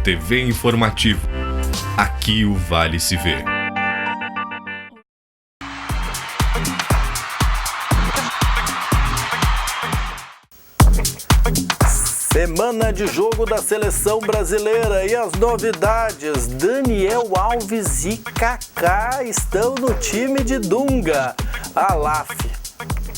TV Informativo. Aqui o Vale se vê. Semana de jogo da seleção brasileira e as novidades. Daniel Alves e Kaká estão no time de Dunga. A LAF,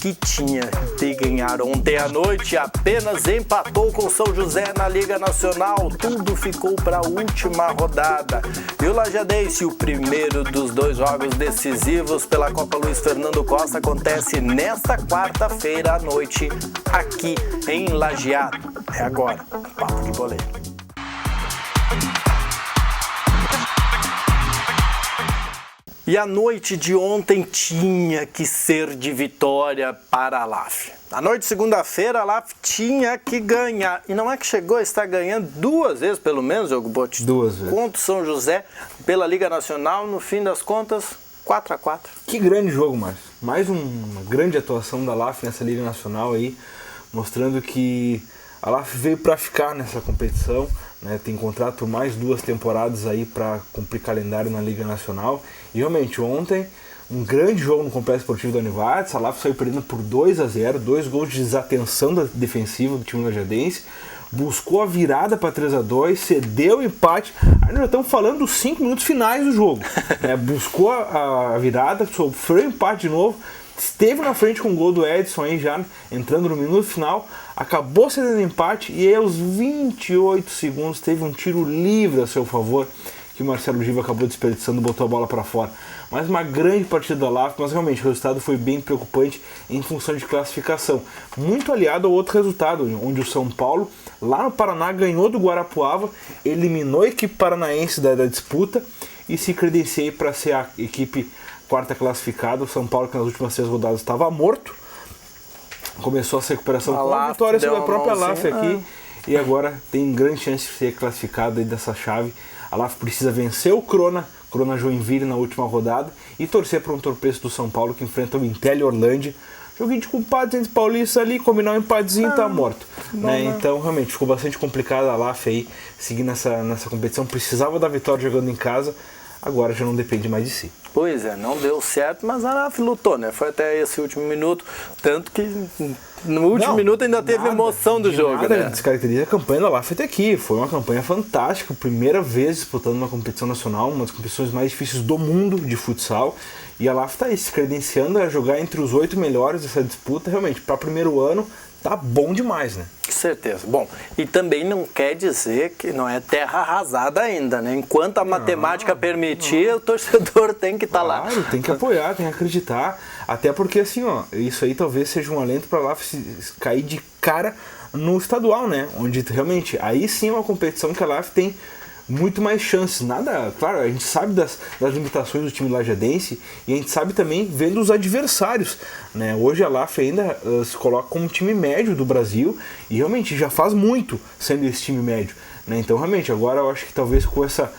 que tinha de ganhar ontem à noite, apenas empatou com São José na Liga Nacional. Tudo ficou para a última rodada. E o Lajadense, o primeiro dos 2 jogos decisivos pela Copa Luiz Fernando Costa, acontece nesta quarta-feira à noite, aqui em Lajeado. É agora, Papo de Goleiro. E a noite de ontem tinha que ser de vitória para a LAF. Na noite de segunda-feira, a LAF tinha que ganhar. E não é que chegou a estar ganhando 2 vezes, pelo menos, Diogo Botti? 2 vezes. Contra o São José, pela Liga Nacional, no fim das contas, 4-4. Que grande jogo, Márcio. Mais uma grande atuação da LAF nessa Liga Nacional aí, mostrando que a LAF veio para ficar nessa competição, né? Tem contrato por mais 2 temporadas aí para cumprir calendário na Liga Nacional. E realmente ontem, um grande jogo no Complexo Esportivo da Univates. A LAF saiu perdendo por 2-0, 2 gols de desatenção defensiva do time lajadense. Buscou a virada para 3-2, cedeu o empate. Aí nós já estamos falando dos 5 minutos finais do jogo, né? Buscou a virada, sofreu o empate de novo. Esteve na frente com o gol do Edson aí já, entrando no minuto final, acabou cedendo empate e aí aos 28 segundos teve um tiro livre a seu favor, que o Marcelo Giva acabou desperdiçando e botou a bola para fora. Mas uma grande partida da LAF, mas realmente o resultado foi bem preocupante em função de classificação. Muito aliado ao outro resultado, onde o São Paulo, lá no Paraná, ganhou do Guarapuava, eliminou a equipe paranaense da disputa e se credenciou para ser a equipe quarta classificada. O São Paulo, que nas últimas 6 rodadas estava morto, começou essa recuperação com a vitória sobre a própria LAF aqui, e agora tem grande chance de ser classificado aí dessa chave. A LAF precisa vencer o Crona Joinville na última rodada e torcer para um tropeço do São Paulo, que enfrenta o Intel e Orlândia. Joguinho de culpados entre paulistas ali, combinar um empatezinho, tá morto. Né? Então realmente ficou bastante complicado a LAF aí seguir nessa competição. Precisava da vitória jogando em casa, agora já não depende mais de si. Pois é, não deu certo, mas a LAF lutou, né? Foi até esse último minuto, tanto que no último minuto ainda teve emoção do jogo, né? Descaracteriza a campanha da LAF até aqui. Foi uma campanha fantástica, primeira vez disputando uma competição nacional, uma das competições mais difíceis do mundo de futsal. E a LAF está aí se credenciando a jogar entre os 8 melhores dessa disputa. Realmente, para primeiro ano, tá bom demais, né? Certeza. Bom, e também não quer dizer que não é terra arrasada ainda, né? Enquanto a matemática permitir, o torcedor tem que estar lá. Claro, tem que apoiar, tem que acreditar. Até porque, assim, ó, isso aí talvez seja um alento para lá cair de cara no estadual, né? Onde realmente, aí sim é uma competição que a LAF tem muito mais chances. Nada, claro, a gente sabe das limitações do time lajadense e a gente sabe também vendo os adversários, né? Hoje a LAF ainda se coloca como time médio do Brasil e realmente já faz muito sendo esse time médio, né? Então realmente agora eu acho que talvez com essa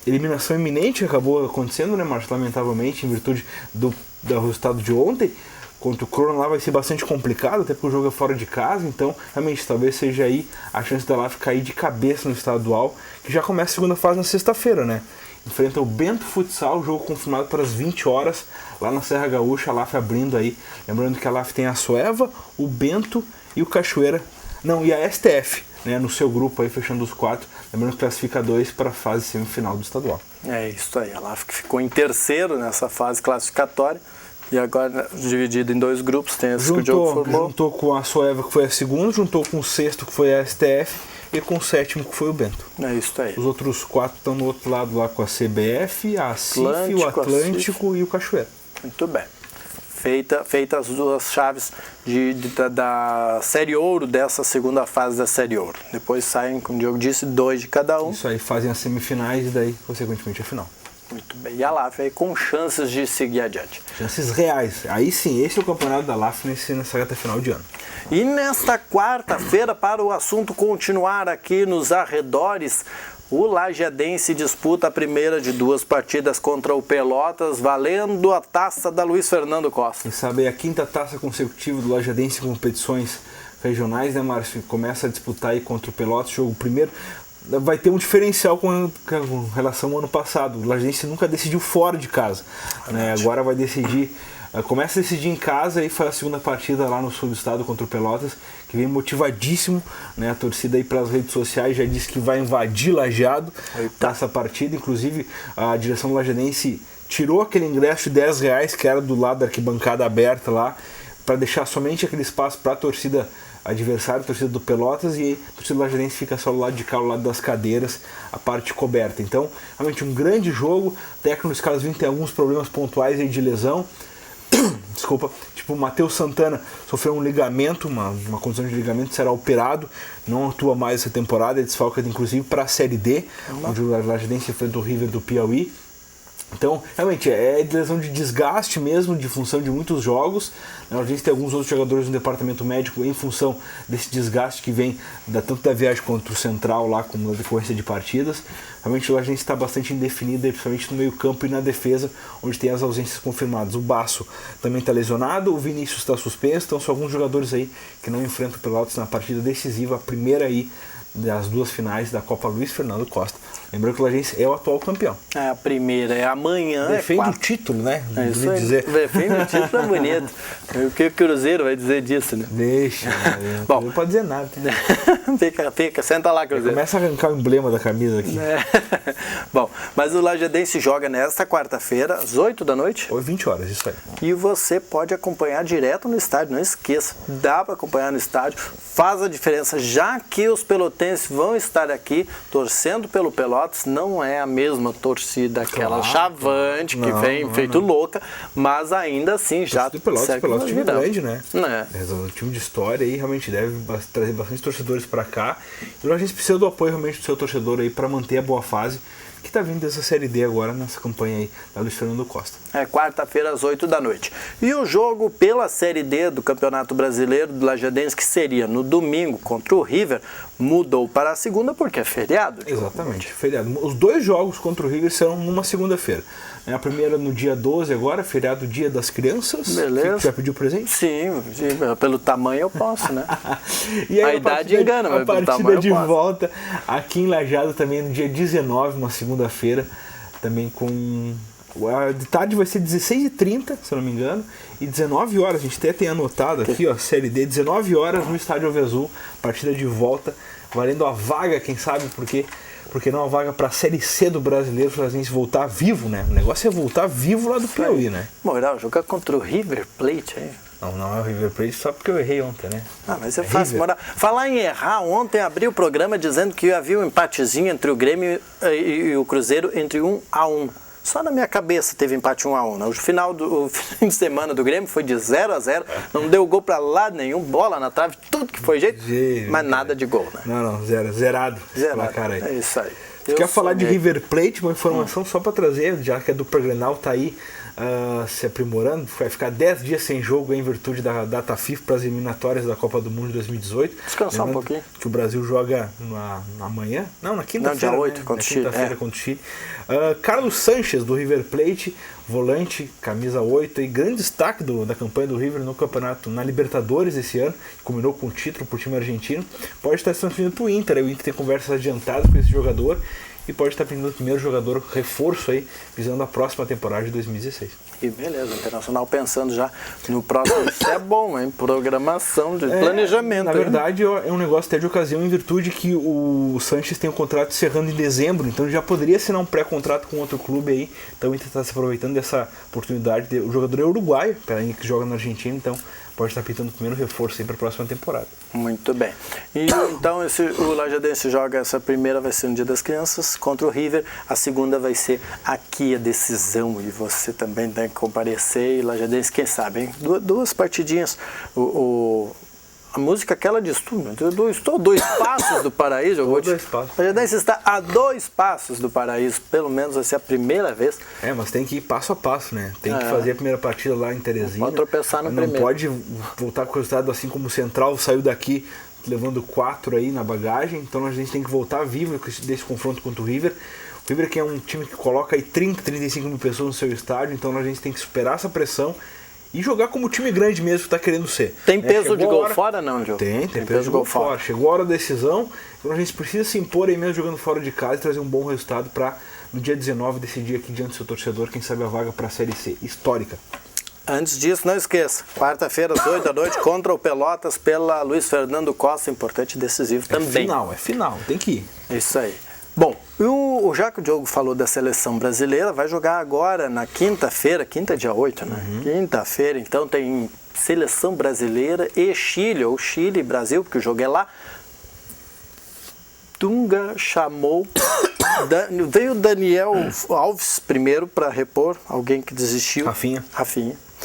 eliminação iminente que acabou acontecendo, né, Márcio, lamentavelmente, em virtude do resultado de ontem contra o Crona, lá vai ser bastante complicado, até porque o jogo é fora de casa. Então realmente talvez seja aí a chance da LAF cair de cabeça no estadual, que já começa a segunda fase na sexta-feira, né? Enfrenta o Bento Futsal, jogo confirmado para as 20 horas, lá na Serra Gaúcha, a LAF abrindo aí. Lembrando que a LAF tem a Sueva, o Bento e o Cachoeira, e a STF, né, no seu grupo aí, fechando os 4. Lembrando que classifica 2 para a fase semifinal do estadual. É isso aí, a LAF que ficou em terceiro nessa fase classificatória. E agora, dividido em 2 grupos, tem esse que o Diogo formou. Juntou com a Sueva, que foi a segunda, juntou com o sexto, que foi a STF, e com o sétimo, que foi o Bento. É isso aí. Os outros 4 estão do outro lado, lá com a CBF, a CIF, o Atlântico e o Cachoeira. Muito bem. Feitas as 2 chaves da Série Ouro, dessa segunda fase da Série Ouro. Depois saem, como o Diogo disse, 2 de cada um. Isso aí, fazem as semifinais e daí, consequentemente, a final. Muito bem. E a LAF aí com chances de seguir adiante. Chances reais. Aí sim, esse é o campeonato da LAF nessa reta final de ano. E nesta quarta-feira, para o assunto continuar aqui nos arredores, o Lajadense disputa a primeira de 2 partidas contra o Pelotas, valendo a taça da Luiz Fernando Costa. Quem sabe é a 5ª taça consecutiva do Lajadense em competições regionais, né, Márcio? Começa a disputar aí contra o Pelotas, jogo primeiro. vai ter um diferencial com relação ao ano passado. O Lajadense nunca decidiu fora de casa, né? Agora vai decidir, começa a decidir em casa e faz a segunda partida lá no sul do estado contra o Pelotas, que vem motivadíssimo, né? A torcida aí pelas redes sociais já disse que vai invadir Lajeado para essa partida. Inclusive a direção do Lajadense tirou aquele ingresso de R$10 que era do lado da arquibancada aberta lá, para deixar somente aquele espaço para a torcida adversária, a torcida do Pelotas, e a torcida do Lajadense fica só do lado de cá, ao lado das cadeiras, a parte coberta. Então, realmente um grande jogo. O técnico Luiz Carlos Vinho tem alguns problemas pontuais aí de lesão. Desculpa, tipo o Matheus Santana sofreu um ligamento, uma condição de ligamento, será operado, não atua mais essa temporada, é desfalcado inclusive para a Série D, onde o Lajadense enfrenta o River do Piauí. Então, realmente, é lesão de desgaste mesmo, de função de muitos jogos. A gente tem alguns outros jogadores no departamento médico em função desse desgaste que vem tanto da viagem quanto o central lá, como na decorrência de partidas. Realmente, a gente está bastante indefinida, principalmente no meio campo e na defesa, onde tem as ausências confirmadas. O Basso também está lesionado, o Vinícius está suspenso, então são alguns jogadores aí que não enfrentam o Pelotas na partida decisiva, a primeira aí das duas finais da Copa Luiz Fernando Costa. Lembrando que o Lajadense é o atual campeão. A primeira é amanhã. Defende o título, né? É isso aí. Defende o título, é bonito. O que o Cruzeiro vai dizer disso, né? Deixa. Bom, não pode dizer nada. Fica, senta lá, Cruzeiro. Começa a arrancar o emblema da camisa aqui. Bom, mas o Lajadense joga nesta quarta-feira, às 8 da noite. Ou 20 horas, isso aí. E você pode acompanhar direto no estádio, não esqueça. Dá para acompanhar no estádio, faz a diferença, já que os pelotenses vão estar aqui torcendo pelo Pelotas. Não é a mesma torcida, aquela chavante que vem feito louca, mas ainda assim já Pelotas é um time grande, né? É um time de história aí, realmente deve trazer bastante torcedores para cá. E a gente precisa do apoio realmente do seu torcedor aí para manter a boa fase que está vindo dessa Série D agora, nessa campanha aí da Luiz Fernando Costa. É quarta-feira às 8 da noite. E o jogo pela Série D do Campeonato Brasileiro do Lajadense, que seria no domingo contra o River, mudou para a segunda porque é feriado. Exatamente, feriado. Os dois jogos contra o River serão numa segunda-feira. A primeira no dia 12 agora, feriado Dia das Crianças. Beleza. Você já pediu presente? Sim, pelo tamanho eu posso, né? E aí, a idade engana, mas pelo tamanho de eu posso. Volta aqui em Lajeado também no dia 19, uma segunda-feira, também com... De tarde vai ser 16h30, se eu não me engano, e 19 horas, a gente até tem anotado aqui, ó, Série D, 19 horas no Estádio Alvezul, partida de volta, valendo a vaga, quem sabe, porque não a vaga para a Série C do Brasileiro, para a gente voltar vivo, né? O negócio é voltar vivo lá do Piauí, né? Moral, jogar contra o River Plate aí. Não é o River Plate só porque eu errei ontem, né? Mas é fácil, moral. Falar em errar, ontem abri o programa dizendo que havia um empatezinho entre o Grêmio e o Cruzeiro entre 1-1. Só na minha cabeça teve empate 1-1. Né? O fim de semana do Grêmio foi de 0-0, não deu gol pra lado nenhum, bola na trave, tudo que foi jeito, mas nada de gol, né? Não, zerado. Cara aí. É isso aí. Você quer falar de River Plate, uma informação só para trazer, já que a dupla Grenal tá aí se aprimorando, vai ficar 10 dias sem jogo em virtude da data FIFA para as eliminatórias da Copa do Mundo de 2018. Descansar um pouquinho. Que o Brasil joga amanhã? Não, na quinta-feira. Dia 8 contra o Chile. Contra o Chile. Carlos Sanches, do River Plate, volante, camisa 8, e grande destaque da campanha do River no campeonato, na Libertadores esse ano, combinou com o título para o time argentino, pode estar se transferindo para o Inter. O Inter tem conversas adiantadas com esse jogador e pode estar pedindo o primeiro jogador reforço aí, visando a próxima temporada de 2016. E beleza, Internacional pensando já no próximo. Isso é bom, hein? Programação, de planejamento. Na verdade, é um negócio até de ocasião, em virtude que o Sanches tem um contrato encerrando em dezembro, então já poderia assinar um pré-contrato com outro clube aí. Então o Inter está se aproveitando dessa oportunidade. O jogador é uruguaio, que joga na Argentina, então pode estar pintando o primeiro reforço aí para a próxima temporada. Muito bem. E então o Lajadense joga essa primeira, vai ser no Dia das Crianças contra o River, a segunda vai ser aqui a decisão e você também tem que comparecer. E Lajadense, quem sabe, hein? Duas partidinhas. A música aquela diz tudo, né? Estou a 2 passos do paraíso. O Lajadense está a 2 passos do paraíso, pelo menos vai ser a primeira vez. Mas tem que ir passo a passo, né? Tem que fazer a primeira partida lá em Teresina. Pode tropeçar no primeiro. Não pode voltar com o resultado assim como o Central saiu daqui levando 4 aí na bagagem. Então a gente tem que voltar vivo desse confronto contra o River. O River que é um time que coloca aí 30, 35 mil pessoas no seu estádio, então a gente tem que superar essa pressão e jogar como o time grande mesmo que tá querendo ser. Tem peso Chegou de a gol hora... fora não, Diogo? Tem peso de gol fora. Chegou a hora da decisão, então a gente precisa se impor aí mesmo jogando fora de casa e trazer um bom resultado para no dia 19 decidir aqui diante do seu torcedor, quem sabe a vaga para a Série C, histórica. Antes disso, não esqueça, quarta-feira às 8 da noite contra o Pelotas pela Luiz Fernando Costa, importante e decisivo também. É final, tem que ir. Isso aí. Bom, já que o Diogo falou da seleção brasileira, vai jogar agora na quinta-feira, quinta é dia 8, né? Quinta-feira, então tem seleção brasileira e Chile, ou Chile e Brasil, porque o jogo é lá. Dunga chamou, veio o Daniel Alves primeiro para repor, alguém que desistiu. Rafinha.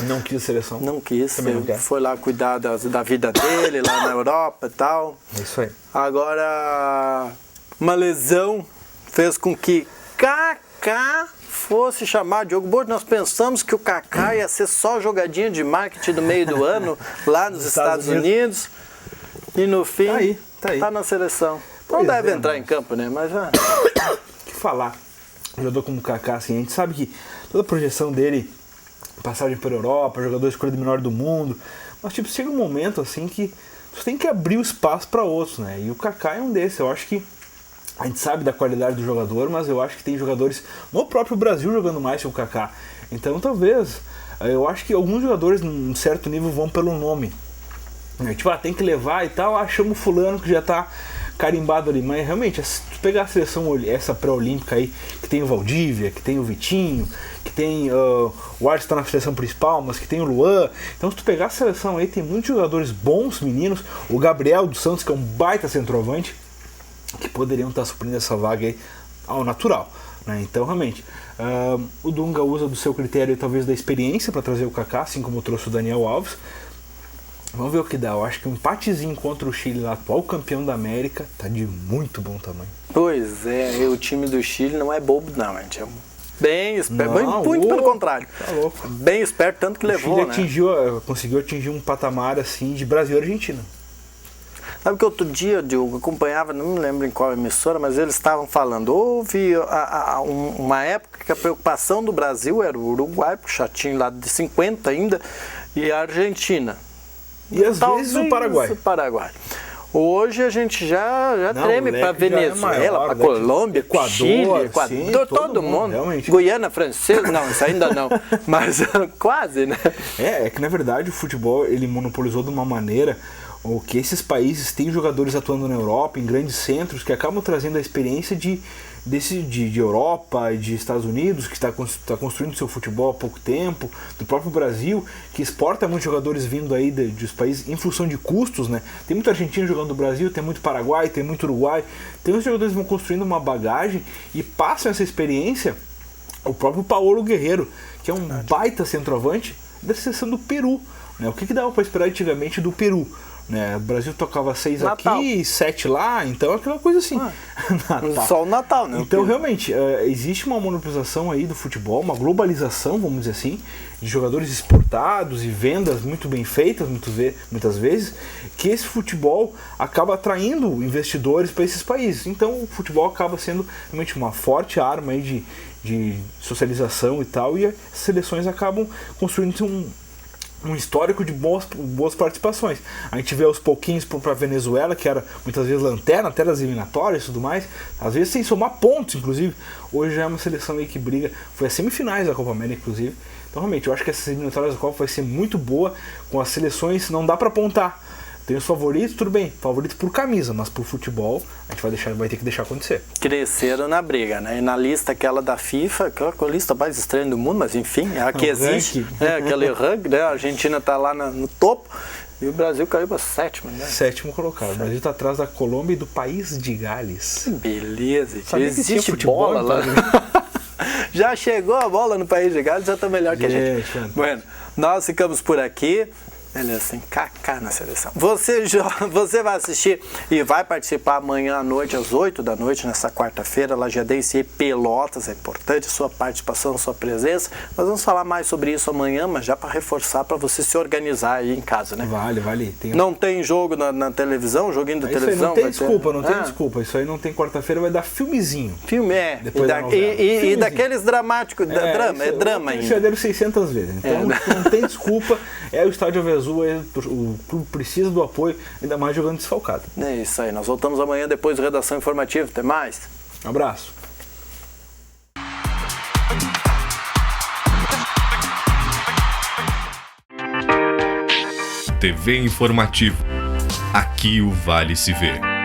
Não quis a seleção. Não quis, não foi lá cuidar da vida dele, lá na Europa e tal. É isso aí. Agora, uma lesão fez com que Kaká fosse chamar Diogo Borges. Nós pensamos que o Kaká ia ser só jogadinha de marketing do meio do ano, lá nos Estados Unidos. E no fim, tá na seleção. Não deve entrar em campo, né? Mas que falar. Um jogador como o Kaká, assim, a gente sabe que toda a projeção dele, passagem pela Europa, jogador escolhido menor do mundo, mas tipo, chega um momento assim que você tem que abrir o espaço para outros, né? E o Kaká é um desses. Eu acho que a gente sabe da qualidade do jogador, mas eu acho que tem jogadores no próprio Brasil jogando mais que o Kaká. Então talvez, eu acho que alguns jogadores num certo nível vão pelo nome. Tipo, tem que levar e tal, chama o fulano que já tá carimbado ali, mas realmente, se tu pegar a seleção, essa pré-olímpica aí, que tem o Valdívia, que tem o Vitinho, que tem o Ars tá na seleção principal, mas que tem o Luan, então se tu pegar a seleção aí, tem muitos jogadores bons, meninos, o Gabriel dos Santos, que é um baita centroavante, que poderiam estar suprindo essa vaga aí ao natural, né? Então realmente, o Dunga usa do seu critério e talvez da experiência para trazer o Kaká, assim como trouxe o Daniel Alves. Vamos ver o que dá. Eu acho que um empatezinho contra o Chile, lá, atual campeão da América, tá de muito bom tamanho. Pois é, o time do Chile não é bobo não, gente. É bem esperto, muito pelo contrário. Tá louco. Bem esperto, tanto que o levou, Chile conseguiu atingir um patamar assim de Brasil e Argentina. Sabe que outro dia, Diogo, acompanhava, não me lembro em qual emissora, mas eles estavam falando, houve uma época que a preocupação do Brasil era o Uruguai, porque já tinha lá de 50 ainda, e a Argentina. E às vezes o Paraguai. Hoje a gente já treme para Venezuela, para Colômbia, Equador, Chile, Equador, todo mundo. Realmente. Guiana Francesa, não, isso ainda não, mas quase, né? É que na verdade o futebol ele monopolizou de uma maneira que esses países têm jogadores atuando na Europa, em grandes centros, que acabam trazendo a experiência de Europa e de Estados Unidos, que está construindo seu futebol há pouco tempo, do próprio Brasil, que exporta muitos jogadores vindo aí dos países em função de custos, né? Tem muito argentino jogando no Brasil, tem muito Paraguai, tem muito Uruguai, então os jogadores vão construindo uma bagagem e passam essa experiência. O próprio Paulo Guerreiro, que é um baita centroavante da seleção do Peru, né? O que dava para esperar antigamente do Peru? Né? O Brasil tocava 6 aqui e 7 lá, então é aquela coisa assim. Só o Natal, né? Então realmente, existe uma monopolização aí do futebol, uma globalização, vamos dizer assim, de jogadores exportados e vendas muito bem feitas, muitas vezes, que esse futebol acaba atraindo investidores para esses países. Então o futebol acaba sendo realmente uma forte arma aí de socialização e tal, e as seleções acabam construindo um histórico de boas participações. A gente vê aos pouquinhos para a Venezuela, que era muitas vezes lanterna, até das eliminatórias e tudo mais, às vezes sem somar pontos, inclusive. Hoje já é uma seleção aí que briga, foi às semifinais da Copa América, inclusive. Então realmente, eu acho que essas eliminatórias da Copa vai ser muito boa, com as seleções, não dá para apontar. Tem os favoritos, tudo bem, favoritos por camisa, mas por futebol a gente vai ter que deixar acontecer. Cresceram na briga, né? E na lista aquela da FIFA, aquela lista mais estranha do mundo, mas enfim, é a que existe, aquele ranking, né? A Argentina está lá no topo e o Brasil caiu para sétimo, né? Sétimo colocado. O Brasil está atrás da Colômbia e do país de Gales. Beleza, existe futebol bola lá. Já chegou a bola no país de Gales, já está melhor que a gente. Bueno, nós ficamos por aqui. Beleza, tem Kaká na seleção. Você vai assistir e vai participar amanhã à noite, às 8 da noite, nessa quarta-feira, Lajadense e Pelotas. É importante a sua participação, a sua presença. Nós vamos falar mais sobre isso amanhã, mas já para reforçar, para você se organizar aí em casa, né? Vale. Não tem jogo na televisão, joguinho da televisão? Não tem desculpa. Isso aí não tem quarta-feira, vai dar filmezinho. Filme, e daqueles dramáticos, drama ainda. Já deram 600 vezes, então não tem desculpa. É o Estádio Avezzul, o clube precisa do apoio, ainda mais jogando desfalcado. É isso aí, nós voltamos amanhã depois do Redação Informativa. Até mais. Um abraço. TV Informativo. Aqui o Vale se vê.